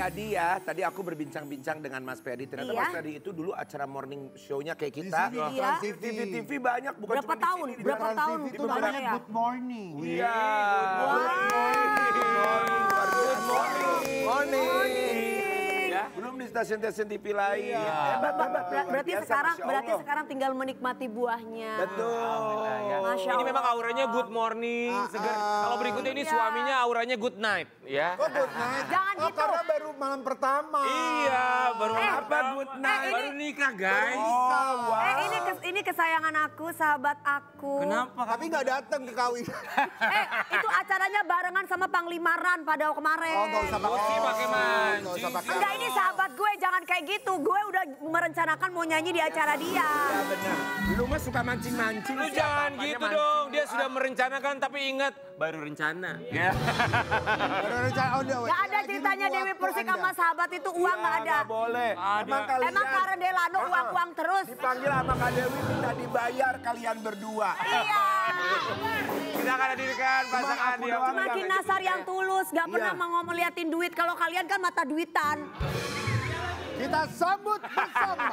tadi aku berbincang-bincang dengan Mas Ferdi. Ternyata Mas Ferdi itu dulu acara morning show-nya kayak kita. Di sini, Trans TV. TV banyak, bukan berapa cuma tahun? di sini. Berapa tahun? Itu namanya ya? Good Morning. Iya. Good Morning. Belum di stasiun-stasiun TV lain. Berarti sekarang tinggal menikmati buahnya. Betul. Masya Ini Allah. memang auranya good morning, segar. Kalau berikutnya ini suaminya auranya good night, ya. Kok good night? Jangan Oh, gitu. karena baru malam pertama. Iya, baru Apa good night? baru nikah, guys. Ini kesayangan aku, sahabat aku. Kenapa? Tapi nggak datang ke kawin. Itu acaranya barengan sama Panglima Ran pada kemarin. Oh, nggak usah pakai. Sih pakai mancing. Nggak usah pakai. Enggak, ini sahabat gue, jangan kayak gitu. Gue udah merencanakan mau nyanyi di acara dia. Ya benar. Lu mah suka mancing-mancing. Lu jangan gitu dong. Dia sudah merencanakan tapi ingat baru rencana. Ya. Baru rencana, oh, dia- Gak ada ini ceritanya waktu Dewi Persik Anda. sama sahabat itu uang gak ada. Nggak boleh. Ada. Emang Karen Delano uang-uang terus. Dipanggil sama Kak Dewi minta dibayar kalian berdua. Iya. Kita akan hadirkan pasangan aku dia. doang. Semakin Nasar yang tulus, gak pernah Iya. mau ngeliatin duit. Kalau kalian kan mata duitan. Kita sambut bersama.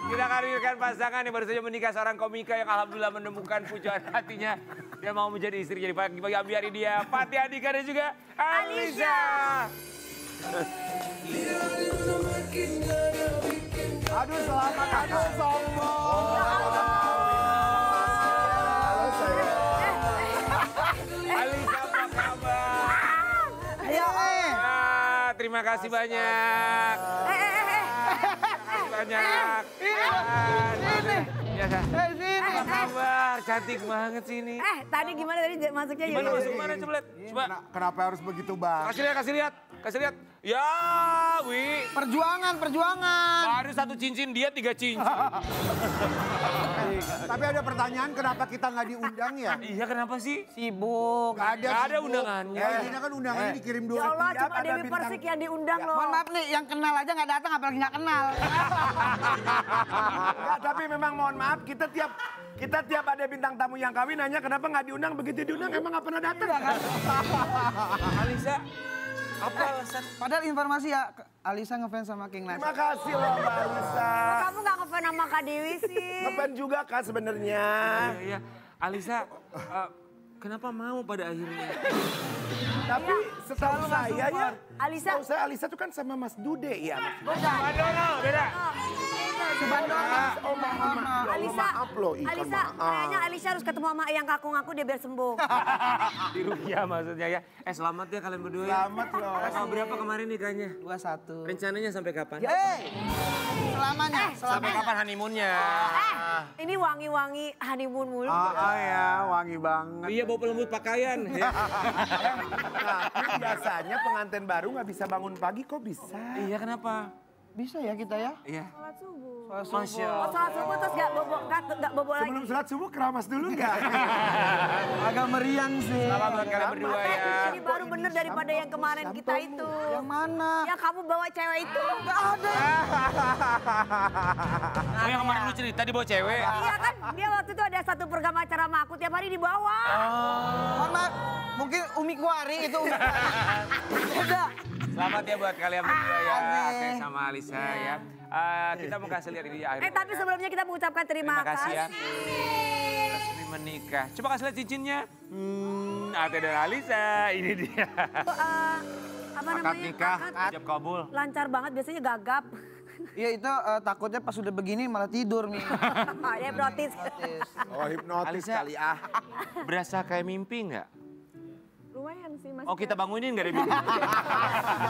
Kita akan hadirkan pasangan yang baru saja menikah, seorang komika yang alhamdulillah menemukan pujaan hatinya. Dia mau menjadi istrinya di pagi hari dia. Fatih Andika dan juga Alisa. Aduh, selamat. Aduh, sombong. Halo saya. Alisa, apa kabar? Terima kasih banyak. Terima kasih banyak. Apa kabar? Cantik banget sih ini. Tadi gimana tadi masuknya? Gimana masuk mana coba lihat? Coba. Kenapa harus begitu, Bang? Kasih lihat. Ya, Wi. Perjuangan. Baru 1 cincin, dia 3 cincin. Tapi ada pertanyaan, kenapa kita nggak diundang ya? Iya, kenapa sih? Sibuk. Nggak Nggak ada sibuk. undangannya. Ini kan undangannya dikirim dulu. Ya Allah, Setiap cuma ada Dewi bintang- Persik yang diundang loh. Mohon maaf nih, yang kenal aja nggak datang, apalagi nggak kenal. Enggak, tapi memang mohon maaf kita tiap ada bintang tamu yang kawin nanya kenapa nggak diundang, begitu diundang emang nggak pernah datang. Alisa, apa alasan? Padahal informasi ya, Alisa ngefans sama King Nas. Terima kasih loh Mbak Alisa. Kamu gak ngefans sama Kak Dewi sih? Ngefans juga Kak sebenarnya. Iya. Alisa, kenapa mau pada akhirnya? Tapi setahu saya ya, Alisa. setahu saya Alisa tuh kan sama Mas Dude ya. Bandono, beda. Oh maaf, Alisa, maaf loh. Alisa, kayaknya Alisa harus ketemu sama yang ngaku-ngaku dia biar sembuh. Di Rukia maksudnya ya. Selamat ya kalian berdua ya. Selamat loh. Tanggal berapa kemarin nikahnya? 21. Rencananya sampai kapan? Selamanya. Sampai kapan honeymoonnya? Ini wangi-wangi honeymoon mulu. Ya, wangi banget. Iya, bawa pelembut pakaian. Ya. Tapi biasanya pengantin baru nggak bisa bangun pagi kok bisa. Iya, kenapa? Bisa ya kita ya? Iya. Sholat subuh. Masya Oh, sholat subuh terus gak bobo lagi. Sebelum sholat subuh keramas dulu nggak? Agak meriang sih. Selamat buat kalian berdua ya. Ini baru bener daripada yang kemarin kita itu. Yang mana? Yang kamu bawa cewek itu. Gak ada. Oh, yang kemarin lu cerita dibawa cewek. Iya kan, dia waktu itu ada satu program acara sama aku tiap hari dibawa. Mohon maaf, mungkin Umi Kuari itu Umi Kuari. Beda. Selamat ya buat kalian berdua ya. Amin. Saya sama Alisa ya. Kita mau kasih lihat ini akhir. Tapi sebelumnya kita mengucapkan terima kasih ya. kasih. Resmi menikah. Coba kasih lihat cincinnya. Ate dan Alisa, ini dia. Apa Akad namanya? nikah. Akad. Ijab kabul. Lancar banget, biasanya gagap. Iya itu takutnya pas udah begini malah tidur nih. Ya brotis. Oh hipnotis Alisa. kali ah. Berasa kayak mimpi nggak? Lumayan sih Mas. Oh, kita bangunin nggak ada mimpi?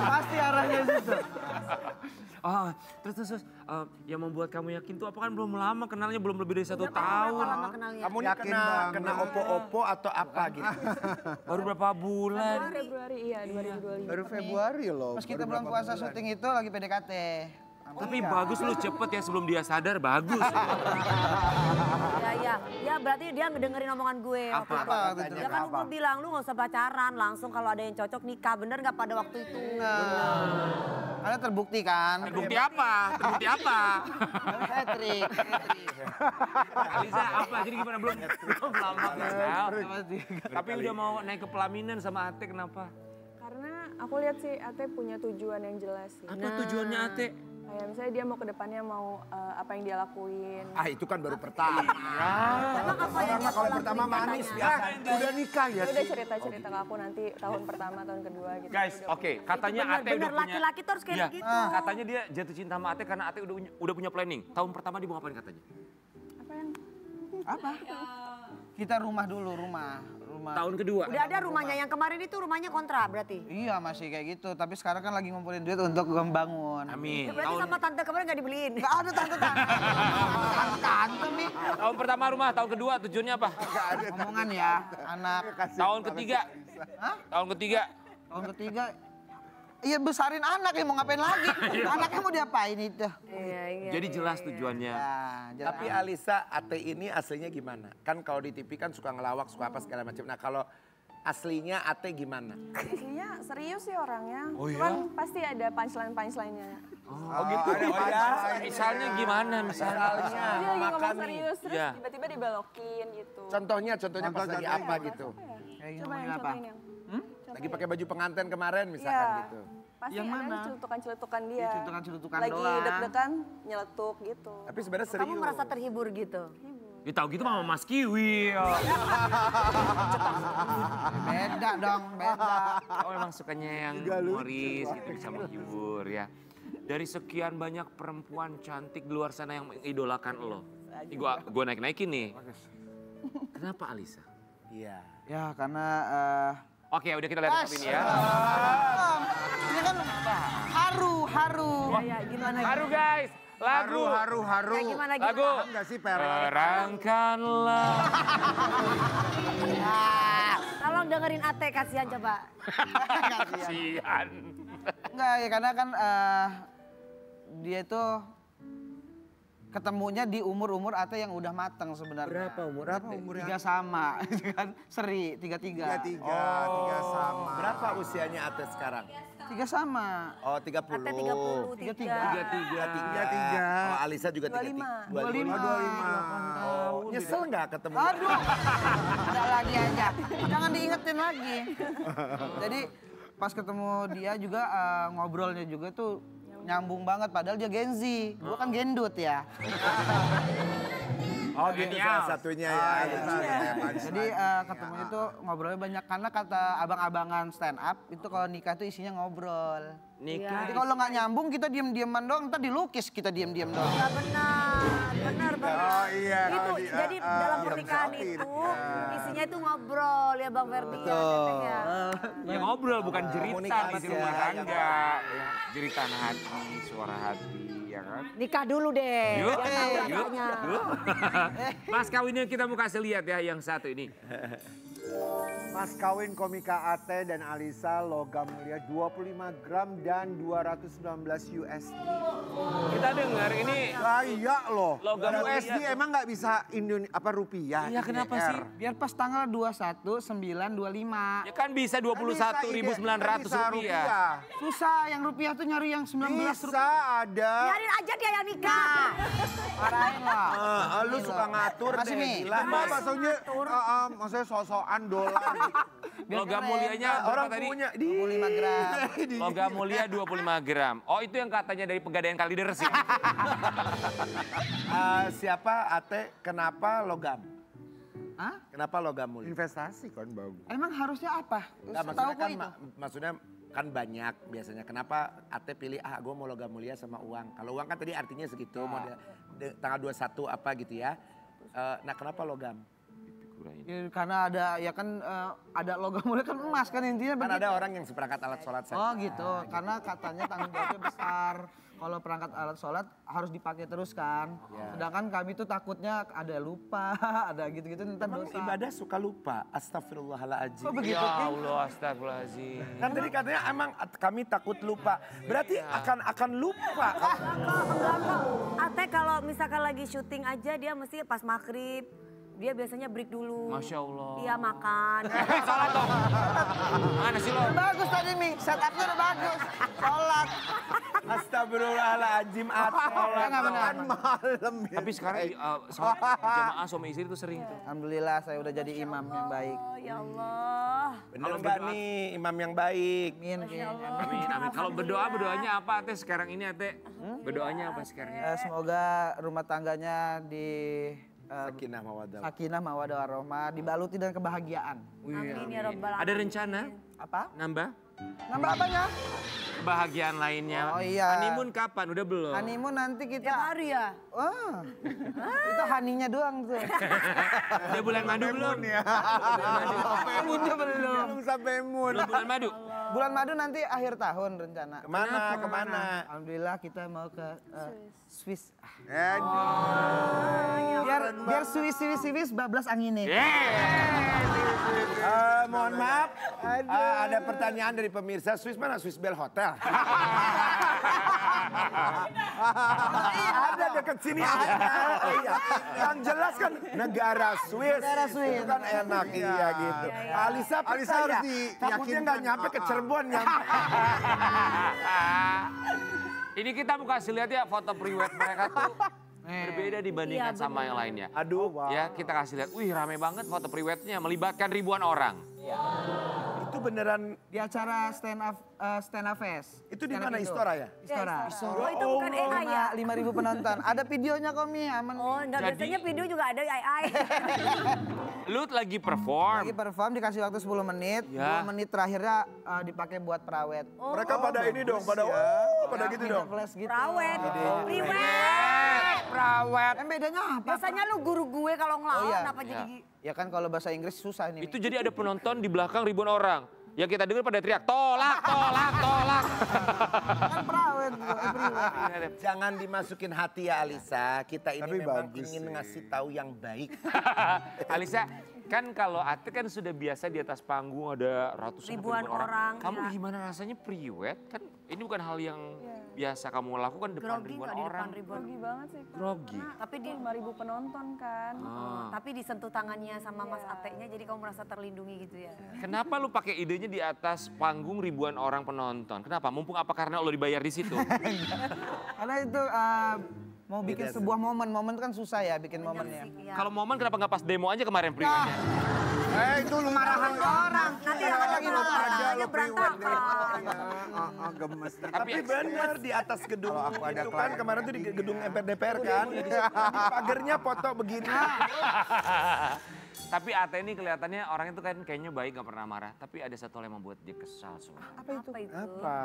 Pasti arahnya situ. Oh, terus yang membuat kamu yakin tuh apa kan belum lama kenalnya, belum lebih dari 1 tahun. Berapa lama kenalnya? Kamu ini Yakin kena banget. opo-opo atau apa gitu? Baru berapa bulan? Februari iya 2025. Baru Februari loh. Pas kita baru bulan berapa puasa bulan. syuting itu lagi PDKT. Tapi bagus lu cepet ya sebelum dia sadar, bagus. Ya berarti dia ngedengerin omongan gue. Apa? waktu itu. Apa gitu? Ya kan gue bilang lu gak usah pacaran, langsung kalau ada yang cocok nikah. Bener gak pada waktu itu? Karena terbukti kan. Terbukti apa? Terbukti apa? Patrick. Alisa apa? Jadi gimana belum lama kenal? Tapi udah mau naik ke pelaminan sama Ate kenapa? Karena aku lihat sih Ate punya tujuan yang jelas sih. Apa tujuannya Ate? Kayak misalnya dia mau ke depannya mau apa yang dia lakuin. Ah itu kan baru pertama. Emang apa yang dia Kalau mau pertama lakuin manis katanya? biasa. Udah nikah ya. Dia udah cerita-cerita ke aku nanti tahun pertama, tahun kedua gitu. Guys, Udah oke, katanya Bener, Ate udah bener, punya. laki-laki tuh harus kayak Iya, gitu. katanya dia jatuh cinta sama Ate karena Ate udah punya planning. Tahun pertama dia mau ngapain katanya? Apa yang Apa? Kita rumah dulu, rumah. Tahun kedua. Udah ada rumahnya, yang kemarin itu rumahnya kontra berarti? Iya masih kayak gitu, tapi sekarang kan lagi ngumpulin duit untuk membangun. Amin. Berarti sama tante kemarin gak dibeliin? Gak ada tante nih. Tahun pertama rumah, tahun kedua tujuannya apa? Omongan ya, anak. Tahun ketiga. Hah? Tahun ketiga. Tahun ketiga, iya besarin anak ya mau ngapain lagi? Anaknya mau diapain itu? Iya. Jadi jelas tujuannya. Ya, jelas. Tapi Alisa, Ate ini aslinya gimana? Kan kalau di TV kan suka ngelawak, suka apa segala macam. Nah kalau aslinya Ate gimana? aslinya serius sih orangnya. Oh, iya? Cuman pasti ada punchline-punchline-nya. Oh gitu. Misalnya gimana misalnya? Dia lagi ngomong makan nih. serius terus Iya. tiba-tiba dibelokin gitu. Contohnya pas lagi apa gitu? Kayak Coba ngomongin yang apa? contohin yang. Lagi pakai baju pengantin kemarin misalkan Iya. gitu. Pasti Yang ada mana? celutukan-celutukan dia. Iya, celutukan-celutukan Lagi doang. deg-degan nyeletuk gitu. Tapi sebenarnya serius. Kamu merasa terhibur gitu? Ya tahu gitu mama Mas Kiwi. Beda dong, beda. Oh emang sukanya yang humoris gitu bisa menghibur ya. Dari sekian banyak perempuan cantik di luar sana yang mengidolakan lo. Ini gua naik-naikin nih. Kenapa Alisa? Iya. Ya karena Oke udah kita lihat tapi ini ya. ini kan haru. Iya, gimana? Haru guys, lagu. Haru. Kayak gimana? Lagu. Enggak sih Per? Terangkanlah. Tolong dengerin Ate, kasihan coba. Kasihan. Enggak ya karena kan dia itu ketemunya di umur-umur Ate yang udah mateng sebenarnya. Berapa umur Ate? Tiga sama, kan seri, tiga. Tiga sama. Berapa usianya Ate sekarang? Tiga sama. Oh 30. Ate 33. Tiga. Oh Alisa juga 25. 25. Oh, nyesel nggak ketemu? Aduh, ada lagi aja. Jangan diingetin lagi. Jadi pas ketemu dia juga ngobrolnya juga tuh nyambung banget. Padahal dia Gen Z, gua kan gendut ya. Oh gitu salah satunya ya. Jadi ketemunya tuh ngobrolnya banyak karena kata abang-abangan stand up itu kalau nikah tuh isinya ngobrol. Nikah. Jadi kalau nggak nyambung kita diem-dieman doang, ntar dilukis kita diem-diem doang. Nggak benar. Oh iya. Itu, kalau jadi dalam pernikahan itu isinya itu ngobrol ya Bang Ferdi ya, Teteh ya. Ya ngobrol bukan jeritan Komunikasi di rumah ya. tangga. Ya, jeritan hati, suara hati ya kan. Nikah dulu deh. Yuk, biar tahu yuk, rasanya. yuk. Mas kawinnya kita mau kasih lihat ya yang satu ini. Mas kawin komika Ate dan Alisa logam mulia 25 gram dan 219 USD. Kita dengar ini Lah iya loh. Logam USD mulia. emang nggak bisa rupiah. Iya kenapa IDR. sih? Biar pas tanggal 21/9/25. Ya kan bisa 21.900 rupiah. Susah yang rupiah tuh nyari yang 19 Bisa rupiah. ada. Biarin aja dia yang nikah. Parahin lah. Lu suka ngatur Makasih, deh, Mi. gila. Maksudnya, maksudnya sosokan dolar gitu. Logam mulianya berapa Orang tadi? punya. 25 gram. Logam mulia 25 gram. Oh itu yang katanya dari Pegadaian Kalideres ya? Siapa Ate, kenapa logam? Hah? Kenapa logam mulia? Investasi kan bagus. Emang harusnya apa? Nggak, Tahu maksudnya kok kan, itu. maksudnya kan banyak biasanya. Kenapa Ate pilih, gue mau logam mulia sama uang. Kalau uang kan tadi artinya segitu, mau tanggal 21 apa gitu ya. Nah kenapa logam? Ya, karena ada logam mulia kan emas kan intinya Kan begitu. ada orang yang seperangkat alat sholat saja. Oh gitu, karena katanya tanggung jawabnya besar. Kalau perangkat alat sholat harus dipakai terus kan. Ya. Sedangkan kami tuh takutnya ada lupa, ada gitu-gitu ntar Emang dosa. ibadah suka lupa. Astagfirullahaladzim. Oh begitu? Ya Allah astagfirullahaladzim. Kan tadi katanya emang kami takut lupa. Berarti akan lupa. Enggak. Ate kalau misalkan lagi syuting aja dia mesti pas maghrib. Dia biasanya break dulu. Masya Allah. Iya makan. Salah dong. Mana sih lo? Bagus tadi Mi, setupnya udah bagus. Sholat. Astagfirullahaladzim, Ate. Nggak benar. Malam ya. Tapi sekarang jamaah suami istri itu sering tuh. Alhamdulillah saya udah jadi imam yang baik. Oh, ya Allah. Bener nggak nih imam yang baik? Amin. Amin, amin. Kalau berdoanya apa Ate sekarang ini Ate? Berdoanya apa sekarang ini? Semoga rumah tangganya di Sakinah mawaddah. sakinah mawaddah warahmah, dibaluti dengan kebahagiaan. Amin ya Rabbal Alamin. Ada rencana Apa? nambah Nambah apanya? kebahagiaan lainnya? Oh, iya. Honeymoon kapan? Udah belum? Honeymoon nanti Tiap kita. hari ya? Wah, itu haninya doang tuh. Udah bulan madu belum? Haninya belum. Belum sampai moon. Belum bulan madu? Bulan madu nanti akhir tahun rencana. Kemana? Alhamdulillah kita mau ke Swiss. Aduh. Biar Swiss bablas anginnya. Mohon maaf, ada pertanyaan dari pemirsa. Swiss mana? Swiss Bell Hotel. Ada dekat sini ada. Oh, iya. Yang jelas kan negara Swiss. Itu kan enak iya gitu. Alisa harus percaya. diyakinkan. Takutnya nggak nyampe ke Cirebon nyampe. Ini kita mau kasih lihat ya foto priwet mereka tuh berbeda dibandingkan sama yang lainnya. Aduh, Ya kita kasih lihat, wih rame banget foto priwetnya melibatkan ribuan orang. itu beneran. Di acara stand up fest. Itu di Stand up mana Istora ya? Istora. Oh itu bukan AI ya? 5.000 penonton. Ada videonya kok Mi, aman. Oh enggak, Jadi- biasanya video juga ada AI. Lu lagi perform. Lagi perform dikasih waktu 10 menit. Ya. 2 menit terakhirnya dipakai buat perawet. Mereka pada ini dong, pada pada gitu dong. Flash gitu. Prawet, priwet. Perawet. Yang bedanya apa? Biasanya lu guru gue kalau ngelawan Oh, iya. apa jadi Ya kan kalau bahasa Inggris susah nih. Itu jadi ada penonton di belakang ribuan orang. Yang kita dengar pada teriak, tolak, tolak, tolak. Kan perawet. priwet. Jangan dimasukin hati ya Alisa. Kita ini Tapi memang bagus ingin sih. ngasih tahu yang baik. Alisa, kan kalau Ate kan sudah biasa di atas panggung ada ratusan Ribuan orang, Kamu ya. gimana rasanya priwet? Kan ini bukan hal yang biasa kamu lakukan depan grogi ribuan nggak di orang. depan ribuan? Grogi banget sih, Kak. Grogi. Tapi di 5.000 penonton kan. tapi disentuh tangannya sama Mas Ate-nya jadi kamu merasa terlindungi gitu ya. Kenapa lu pakai idenya di atas panggung ribuan orang penonton? Kenapa? Mumpung apa karena lo dibayar di situ? Karena itu mau bikin sebuah momen. Momen kan susah ya bikin momennya. Iya. Kalau momen kenapa nggak pas demo aja kemarin priwetnya? Itu lu marahan orang. Nanti yang ada penontonnya berantakan. Gemes. Tapi benar di atas gedung Kalau aku ada itu kan klien. kemarin tuh di gedung MPR DPR kan. Di pagernya foto begini. Tapi Ate ini kelihatannya orang itu kan kayaknya baik gak pernah marah. Tapi ada satu hal yang membuat dia kesal semua. Apa itu? Apa?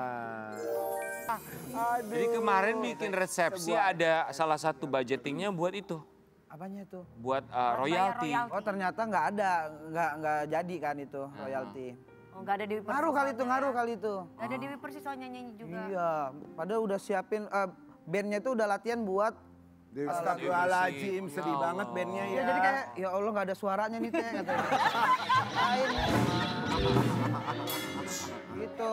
Jadi kemarin bikin resepsi ada salah satu budgetingnya buat itu. Apanya itu? Buat Bayar royalti. royalti. Oh ternyata nggak ada, nggak jadi kan itu royalti. Oh enggak ada Dewi Persik. Ngaruh kali itu, ngaruh kali itu. Nggak ada Dewi Persik soalnya nyanyi juga. Iya, padahal udah siapin bandnya itu udah latihan buat. Astagfirullahaladzim, sedih Ya banget Allah. bandnya Ya ya. jadi kayak ya Allah nggak ada suaranya nih teh katanya. Lain. Gitu.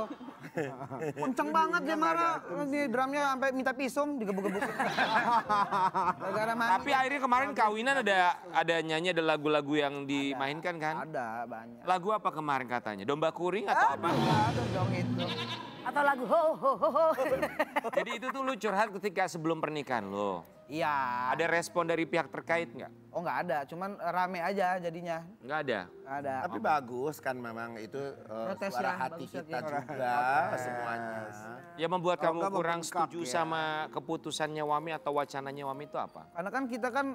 Kenceng banget dia marah. Ini drumnya sampai minta pisum digebuk-gebuk. Gara-gara main. Tapi akhirnya kemarin kawinan ada nyanyi ada lagu-lagu yang dimainkan kan? Ada banyak. Lagu apa kemarin katanya? Domba kuring atau apa? Ada dong itu. Atau lagu ho ho ho ho. Jadi itu tuh lu curhat ketika sebelum pernikahan lo. Iya. Ada respon dari pihak terkait nggak? Oh nggak ada, cuman rame aja jadinya. Nggak ada. Nggak ada. Tapi bagus kan memang itu Protes suara ya, hati bagus ya, kita Ki. juga semuanya. Ya membuat Kalau kamu nggak kurang membengkak setuju ya. sama keputusannya Wami atau wacananya Wami itu apa? Karena kan kita kan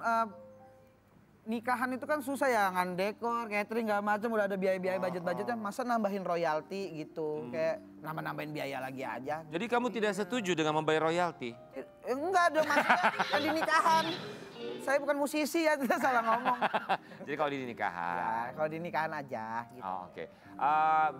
nikahan itu kan susah ya, ngan dekor, catering segala macam udah ada biaya-biaya budget-budgetnya, masa nambahin royalti gitu, kayak nambah-nambahin biaya lagi aja. Jadi kamu tidak setuju dengan membayar royalti? Enggak dong, maksudnya kan di nikahan. Saya bukan musisi ya, salah ngomong. Jadi kalau di nikahan. Ya, kalau di nikahan aja gitu. Oh, oke.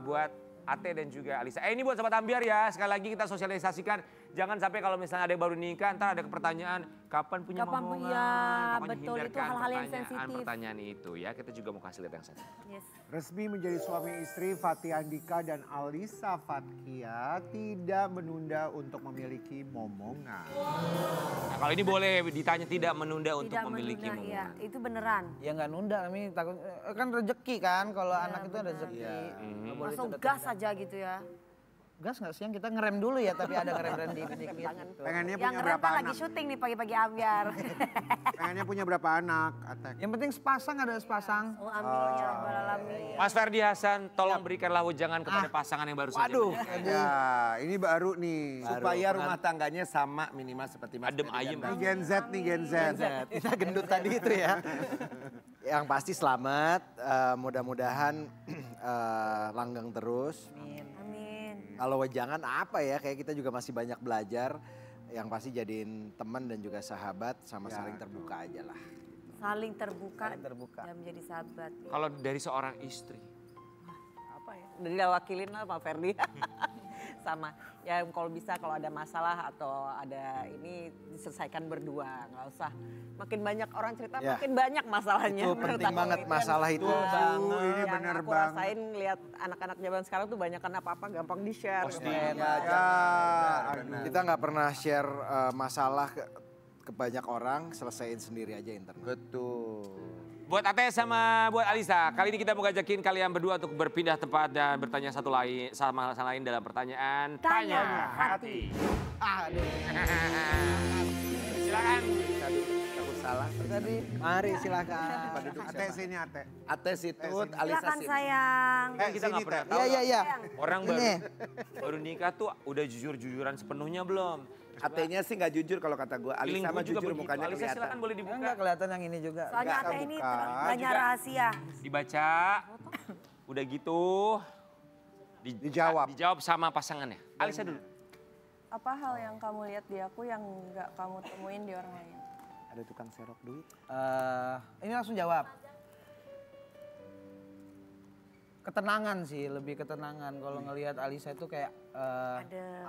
Buat Ate dan juga Alisa. Ini buat Sobat Ambiar ya, sekali lagi kita sosialisasikan. Jangan sampai kalau misalnya ada yang baru nikah, ntar ada pertanyaan, kapan punya Kapan momongan? punya, Pokoknya betul, itu hindarkan hal-hal yang sensitif. pertanyaan itu ya. Kita juga mau kasih lihat yang satu. Yes. Resmi menjadi suami istri Fatih Andika dan Alisa Fatkia tidak menunda untuk memiliki momongan. Nah, kalau ini boleh ditanya tidak menunda untuk Tidak memiliki menunda, iya. momongan. Itu beneran. Ya nggak nunda, kami takut kan rezeki kan, kalau anak itu rezeki. Iya. Nggak boleh Langsung tunda-tunda. gas aja gitu ya. gas nggak siang kita ngerem dulu ya, tapi ada ngerem dikit gitu. Pengennya Yang punya keren berapa kan lagi anak? syuting nih pagi-pagi ambiar. Pengennya punya berapa anak, Atek? Yang penting sepasang ada sepasang. Oh amin ya rabbal alamin. Mas Ferdi Hasan, tolong berikanlah wejangan kepada pasangan yang baru saja. Waduh. Ya, ini baru nih. Supaya rumah tangganya sama minimal seperti Mas Adem Ferdi ayem. dan Ini Gen Z nih, Gen Z. Kita gendut tadi itu ya. Yang pasti selamat, mudah-mudahan langgeng terus. Amin. Kalau wejangan apa ya, kayak kita juga masih banyak belajar. Yang pasti jadiin teman dan juga sahabat sama saling terbuka aja lah. Saling terbuka. Saling terbuka. Dan menjadi sahabat. Kalau dari seorang istri, Apa ya? Udah diwakilin lah Pak Ferdi. Sama. Ya kalau bisa kalau ada masalah atau ada ini diselesaikan berdua. Nggak usah. Makin banyak orang cerita Ya. makin banyak masalahnya. Itu menurut penting aku. banget Itu masalah itu. Ini yang bener aku banget. rasain lihat anak-anak zaman sekarang tuh banyak apa-apa gampang di-share. Posting. Ya, aduh. Kita nggak pernah share masalah ke banyak orang, selesaiin sendiri aja internal. Betul. buat Ate sama buat Alisa, kali ini kita mau ngajakin kalian berdua untuk berpindah tempat dan bertanya satu lain sama lain dalam pertanyaan Tanya Hati. Silakan. Takut salah. Mari silakan. Atek sini, Atek. Ate Situt, Alisa Silakan sini. sayang. Kita nggak pernah tahu. Iya, iya, iya. Orang Ini. baru nikah tuh udah jujur-jujuran sepenuhnya belum? Atenya sih nggak jujur kalau kata gue. Alisa mah jujur begitu. mukanya Alisa silakan kelihatan. boleh dibuka. Enggak kelihatan yang ini juga. Soalnya Enggak, Ate ini bukan. banyak rahasia. Dibaca. Udah gitu. Dijawab. Dijawab sama pasangannya. Alisa dulu. Apa hal yang kamu lihat di aku yang nggak kamu temuin di orang lain? Ada tukang serok duit. Ini langsung jawab. Ketenangan sih, lebih ketenangan. Kalau ngelihat Alisa itu kayak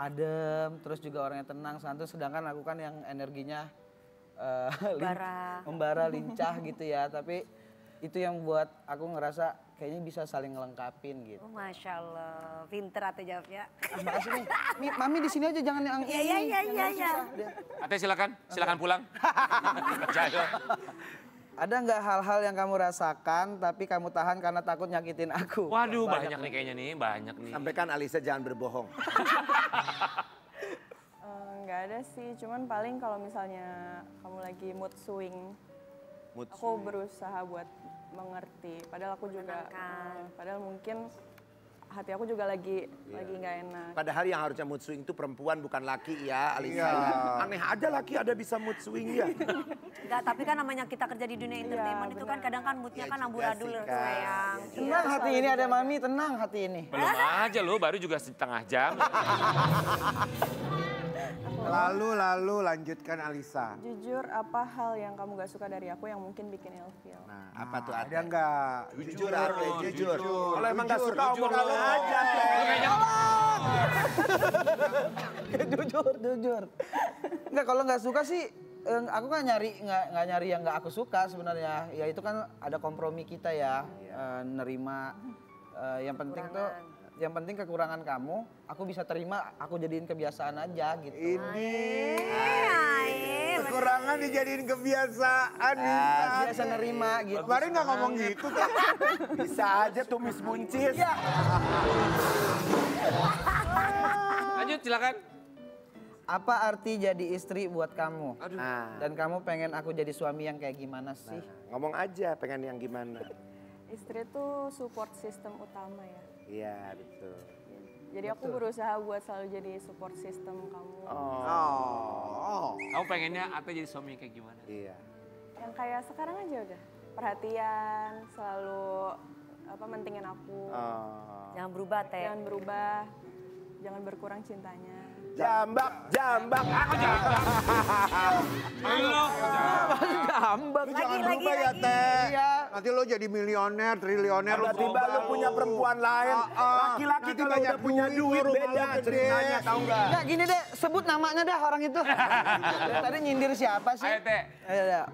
adem, terus juga orangnya tenang, santai. Sedangkan aku kan yang energinya membara, lincah gitu ya. Tapi itu yang buat aku ngerasa kayaknya bisa saling ngelengkapin gitu. Oh, Masya Allah, pinter Ate jawabnya. Makasih nih. Mami di sini aja jangan yang ini. Iya. Ate silakan pulang. Jago. Ada nggak hal-hal yang kamu rasakan tapi kamu tahan karena takut nyakitin aku? Waduh banyak nih kayaknya nih, banyak nih. Sampaikan Alisa jangan berbohong. Nggak ada sih, cuman paling kalau misalnya kamu lagi mood swing, Mood aku berusaha buat mengerti. Padahal aku juga, padahal mungkin hati aku juga lagi nggak enak. Padahal yang harusnya mood swing itu perempuan bukan laki ya Alisa. Aneh aja laki ada bisa mood swing ya. Enggak, tapi kan namanya kita kerja di dunia entertainment itu kan kadang kan moodnya kan amburadul sayang. Tenang hati ini ada Mami, tenang hati ini. Belum aja lo, baru juga setengah jam. Lalu lanjutkan Alisa. Jujur, apa hal yang kamu gak suka dari aku yang mungkin bikin ilfeel? Nah, apa tuh Ate? Ada nggak? Jujur Ate, jujur. Kalau emang gak suka omong aja. Jujur. Enggak, kalau nggak suka sih aku kan nggak nyari yang nggak aku suka sebenarnya. Ya itu kan ada kompromi kita ya, nerima. Yang penting kekurangan kamu, aku bisa terima, aku jadiin kebiasaan aja gitu. Kekurangan dijadiin kebiasaan. Biasa nerima gitu. Kemarin nggak ngomong gitu kan? Bisa aja tumis buncis. Lanjut silakan. Apa arti jadi istri buat kamu? Nah, Dan kamu pengen aku jadi suami yang kayak gimana sih? ngomong aja pengen yang gimana. Istri itu support system utama ya. Iya betul. Jadi aku berusaha buat selalu jadi support system kamu. Kamu pengennya Ate jadi suami kayak gimana? Iya. Yang kayak sekarang aja udah. Perhatian, selalu mentingin aku. Jangan berubah Teh. Jangan berubah, jangan berkurang cintanya. Jambak, aku jambak. Lu jangan berubah ya Teh. Iya. Nanti lo jadi milioner, triliuner. Tiba-tiba lu punya perempuan lain. Laki-laki Nanti kalau banyak udah punya duit rumah beda lu gede. ceritanya tahu nggak? Enggak gini deh, sebut namanya dah orang itu. Tadi nyindir siapa sih? Ayo Teh. Ayo.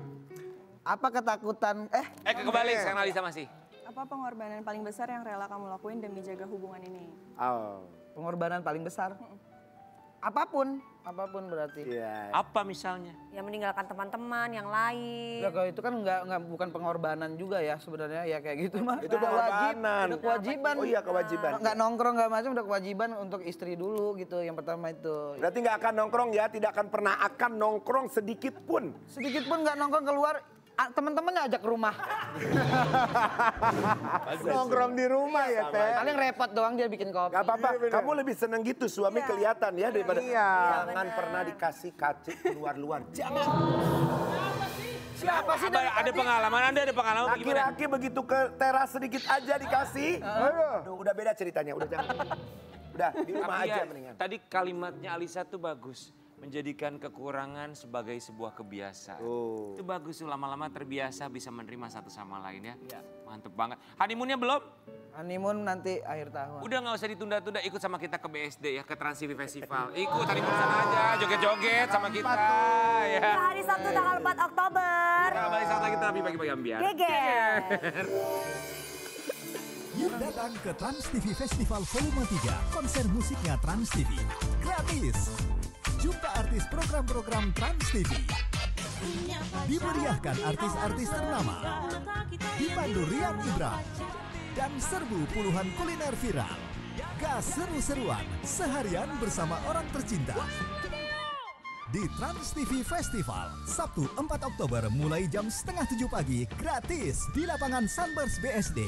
Apa ketakutan? Kebalik sekarang Alisa masih. Apa pengorbanan paling besar yang rela kamu lakuin demi jaga hubungan ini? Oh. Pengorbanan paling besar. apapun berarti. Iya. Apa misalnya? Ya meninggalkan teman-teman yang lain. Ya kalau itu kan bukan pengorbanan juga ya sebenarnya ya kayak gitu mah. Itu pengorbanan. Udah kewajiban. Oh iya kewajiban. Nggak nongkrong nggak macam udah kewajiban untuk istri dulu gitu yang pertama itu. Berarti nggak akan nongkrong ya, tidak akan pernah akan nongkrong sedikit pun. Sedikit pun nggak nongkrong keluar, teman-temannya ajak ke rumah. Nongkrong di rumah ya Teh. Paling repot doang dia bikin kopi. Gak apa-apa, kamu lebih seneng gitu suami kelihatan ya daripada jangan bener. pernah dikasih kaci keluar-luar. Jangan. Siapa sih? Ada pengalaman, Anda ada pengalaman gimana? Laki-laki begitu ke teras sedikit aja dikasih. Aduh, udah beda ceritanya, udah jangan. Udah di rumah Tapi aja ya, mendingan. tadi kalimatnya Alisa tuh bagus. Menjadikan kekurangan sebagai sebuah kebiasaan. Oh. Itu bagus tuh, lama-lama terbiasa bisa menerima satu sama lain ya. Mantep banget. Honeymoonnya belum? Honeymoon nanti akhir tahun. Udah nggak usah ditunda-tunda, ikut sama kita ke BSD ya, ke Trans TV Festival. Ikut honeymoon sana aja, joget-joget sama kita. Ya. Hari Sabtu tanggal 4 Oktober. Kita balik saat lagi tapi pagi-pagi ambiar. Geger. Yuk datang ke Trans TV Festival Volume 3, konser musiknya Trans TV. Gratis. Jumpa artis program-program Trans TV. Dimeriahkan artis-artis ternama. Dipandu Rian Ibram. Dan serbu puluhan kuliner viral. Gas seru-seruan seharian bersama orang tercinta. Di Trans TV Festival, Sabtu 4 Oktober mulai jam 6:30 pagi, gratis di lapangan Sunburst BSD.